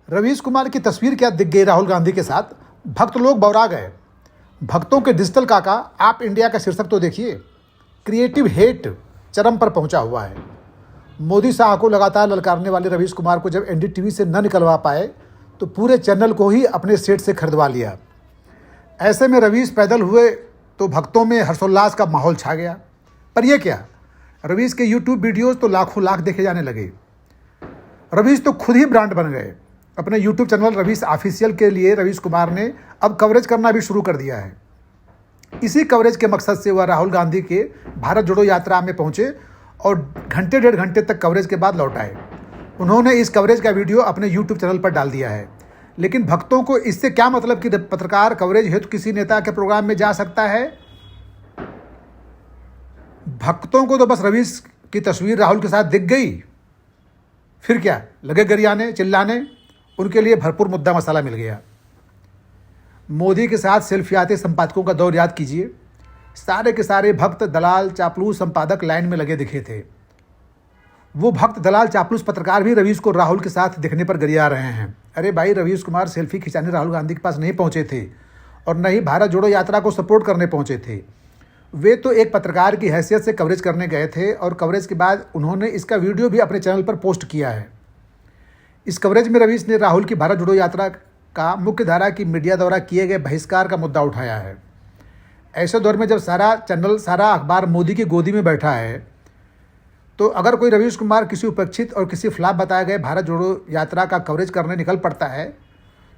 रवीश कुमार की तस्वीर क्या दिख गई राहुल गांधी के साथ। भक्त लोग बौरा गए। भक्तों के डिजिटल काका आप इंडिया का शीर्षक तो देखिए। क्रिएटिव हेट चरम पर पहुंचा हुआ है। मोदी शाह को लगातार ललकारने वाले रवीश कुमार को जब एनडीटीवी से न निकलवा पाए तो पूरे चैनल को ही अपने सेट से खरीदवा लिया। ऐसे में रवीश पैदल हुए तो भक्तों में हर्षोल्लास का माहौल छा गया। पर यह क्या, रवीश के यूट्यूब वीडियोस तो लाखों लाख देखे जाने लगे। रवीश तो खुद ही ब्रांड बन गए। अपने यूट्यूब चैनल रवीश ऑफिशियल के लिए रवीश कुमार ने अब कवरेज करना भी शुरू कर दिया है। इसी कवरेज के मकसद से वह राहुल गांधी के भारत जोड़ो यात्रा में पहुंचे और घंटे डेढ़ घंटे तक कवरेज के बाद लौट आए। उन्होंने इस कवरेज का वीडियो अपने यूट्यूब चैनल पर डाल दिया है। लेकिन भक्तों को इससे क्या मतलब कि पत्रकार कवरेज हेतु किसी नेता के प्रोग्राम में जा सकता है। भक्तों को तो बस रवीश की तस्वीर राहुल के साथ दिख गई, फिर क्या लगे गरियाने चिल्लाने। उनके लिए भरपूर मुद्दा मसाला मिल गया। मोदी के साथ सेल्फी आते संपादकों का दौर याद कीजिए। सारे के सारे भक्त दलाल चापलूस संपादक लाइन में लगे दिखे थे। वो भक्त दलाल चापलूस पत्रकार भी रवीश को राहुल के साथ दिखने पर गरिया रहे हैं। अरे भाई, रवीश कुमार सेल्फी खिंचाने राहुल गांधी के पास नहीं पहुंचे थे और न ही भारत जोड़ो यात्रा को सपोर्ट करने पहुंचे थे। वे तो एक पत्रकार की हैसियत से कवरेज करने गए थे और कवरेज के बाद उन्होंने इसका वीडियो भी अपने चैनल पर पोस्ट किया है। इस कवरेज में रवीश ने राहुल की भारत जोड़ो यात्रा का मुख्य धारा की मीडिया द्वारा किए गए बहिष्कार का मुद्दा उठाया है। ऐसे दौर में जब सारा चैनल सारा अखबार मोदी की गोदी में बैठा है तो अगर कोई रवीश कुमार किसी उपेक्षित और किसी फ्लॉप बताए गए भारत जोड़ो यात्रा का कवरेज करने निकल पड़ता है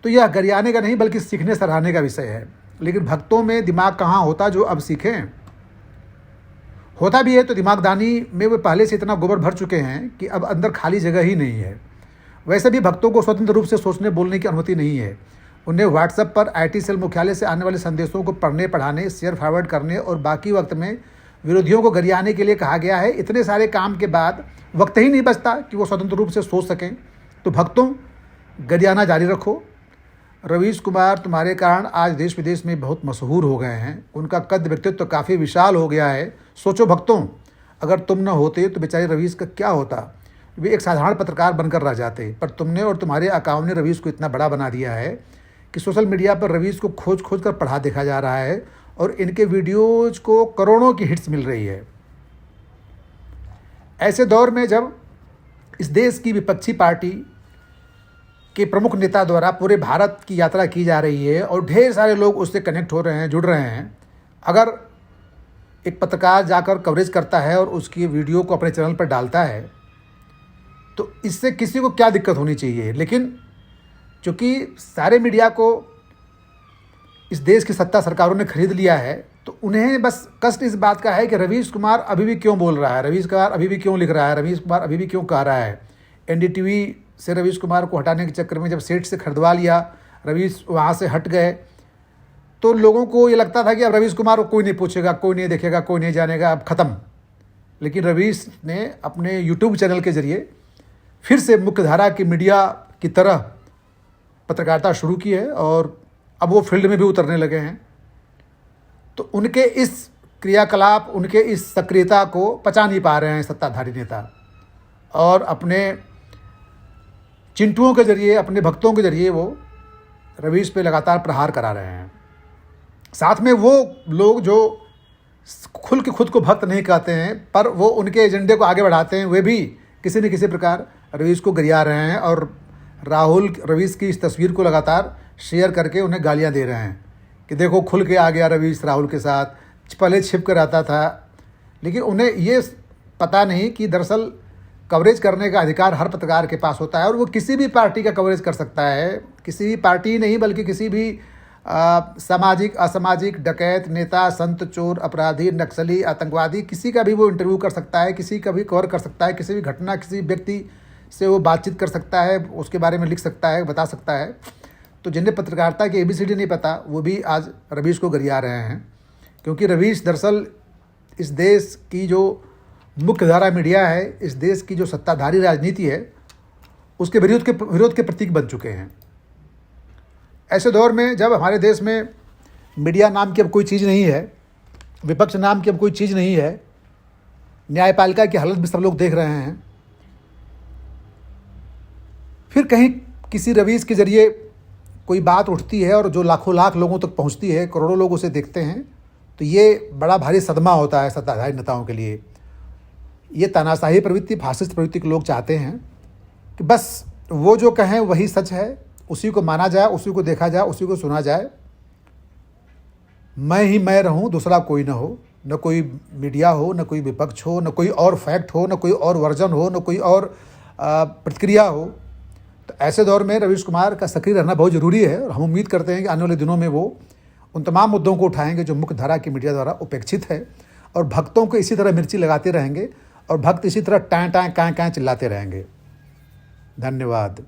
तो यह गरियाने का नहीं बल्कि सीखने सराहने का विषय है। लेकिन भक्तों में दिमाग कहाँ होता जो अब सीखें। होता भी है तो दिमागदानी में वे पहले से इतना गोबर भर चुके हैं कि अब अंदर खाली जगह ही नहीं है। वैसे भी भक्तों को स्वतंत्र रूप से सोचने बोलने की अनुमति नहीं है। उन्हें व्हाट्सएप पर आईटी सेल मुख्यालय से आने वाले संदेशों को पढ़ने पढ़ाने शेयर फॉरवर्ड करने और बाकी वक्त में विरोधियों को गरियाने के लिए कहा गया है। इतने सारे काम के बाद वक्त ही नहीं बचता कि वो स्वतंत्र रूप से सोच सकें। तो भक्तों, गरियाना जारी रखो। रवीश कुमार तुम्हारे कारण आज देश विदेश में बहुत मशहूर हो गए हैं। उनका कद व्यक्तित्व काफ़ी विशाल हो गया है। सोचो भक्तों, अगर तुम न होते तो बेचारे रवीश का क्या होता। वे एक साधारण पत्रकार बनकर रह जाते। पर तुमने और तुम्हारे अकाउंट ने रवीश को इतना बड़ा बना दिया है कि सोशल मीडिया पर रवीश को खोज खोज कर पढ़ा देखा जा रहा है और इनके वीडियोज को करोड़ों की हिट्स मिल रही है। ऐसे दौर में जब इस देश की विपक्षी पार्टी के प्रमुख नेता द्वारा पूरे भारत की यात्रा की जा रही है और ढेर सारे लोग उससे कनेक्ट हो रहे हैं, जुड़ रहे हैं, अगर एक पत्रकार जाकर कवरेज करता है और उसकी वीडियो को अपने चैनल पर डालता है तो इससे किसी को क्या दिक्कत होनी चाहिए। लेकिन चूँकि सारे मीडिया को इस देश की सत्ता सरकारों ने खरीद लिया है तो उन्हें बस कष्ट इस बात का है कि रवीश कुमार अभी भी क्यों बोल रहा है, रवीश कुमार अभी भी क्यों लिख रहा है, रवीश कुमार अभी भी क्यों कह रहा है। एनडीटीवी से रवीश कुमार को हटाने के चक्कर में जब सेट से खरीदवा लिया, रवीश वहाँ से हट गए तो लोगों को ये लगता था कि अब रवीश कुमार को कोई नहीं पूछेगा, कोई नहीं देखेगा, कोई नहीं जानेगा, अब ख़त्म। लेकिन रवीश ने अपने यूट्यूब चैनल के ज़रिए फिर से मुख्यधारा की मीडिया की तरह पत्रकारिता शुरू की है और अब वो फील्ड में भी उतरने लगे हैं। तो उनके इस क्रियाकलाप, उनके इस सक्रियता को पचा नहीं पा रहे हैं सत्ताधारी नेता और अपने चिंटुओं के जरिए, अपने भक्तों के जरिए वो रवीश पे लगातार प्रहार करा रहे हैं। साथ में वो लोग जो खुल के खुद को भक्त नहीं कहते हैं पर वो उनके एजेंडे को आगे बढ़ाते हैं, वे भी किसी न किसी प्रकार रवीश को गरिया रहे हैं और राहुल रवीश की इस तस्वीर को लगातार शेयर करके उन्हें गालियां दे रहे हैं कि देखो खुल के आ गया रवीश राहुल के साथ, पहले छिप कर आता था। लेकिन उन्हें ये पता नहीं कि दरअसल कवरेज करने का अधिकार हर पत्रकार के पास होता है और वो किसी भी पार्टी का कवरेज कर सकता है। किसी भी पार्टी नहीं बल्कि किसी भी सामाजिक असामाजिक डकैत नेता, संत, चोर, अपराधी, नक्सली, आतंकवादी, किसी का भी वो इंटरव्यू कर सकता है, किसी का भी कवर कर सकता है, किसी भी घटना, किसी व्यक्ति से वो बातचीत कर सकता है, उसके बारे में लिख सकता है, बता सकता है। तो जिन्हें पत्रकारिता की ABCD नहीं पता वो भी आज रवीश को गरिया रहे हैं क्योंकि रवीश दरअसल इस देश की जो मुख्यधारा मीडिया है, इस देश की जो सत्ताधारी राजनीति है, उसके विरोध के प्रतीक बन चुके हैं। ऐसे दौर में जब हमारे देश में मीडिया नाम की अब कोई चीज़ नहीं है, विपक्ष नाम की अब कोई चीज़ नहीं है, न्यायपालिका की हालत भी सब लोग देख रहे हैं, फिर कहीं किसी रवीश के ज़रिए कोई बात उठती है और जो लाखों लाख लोगों तक पहुंचती है, करोड़ों लोग उसे देखते हैं, तो ये बड़ा भारी सदमा होता है सत्ताधारी नेताओं के लिए। ये तानाशाही प्रवृत्ति, फासिस्ट प्रवृत्ति के लोग चाहते हैं कि बस वो जो कहें वही सच है, उसी को माना जाए, उसी को देखा जाए, उसी को सुना जाए। मैं ही मैं रहूं, दूसरा कोई ना हो, न कोई मीडिया हो, न कोई विपक्ष हो, न कोई और फैक्ट हो, न कोई और वर्जन हो, न कोई और प्रतिक्रिया हो। तो ऐसे दौर में रवीश कुमार का सक्रिय रहना बहुत ज़रूरी है और हम उम्मीद करते हैं कि आने वाले दिनों में वो उन तमाम मुद्दों को उठाएंगे जो मुख्य धारा की मीडिया द्वारा उपेक्षित है, और भक्तों को इसी तरह मिर्ची लगाते रहेंगे और भक्त इसी तरह टाँ टाँ काँ काँ चिल्लाते रहेंगे। धन्यवाद।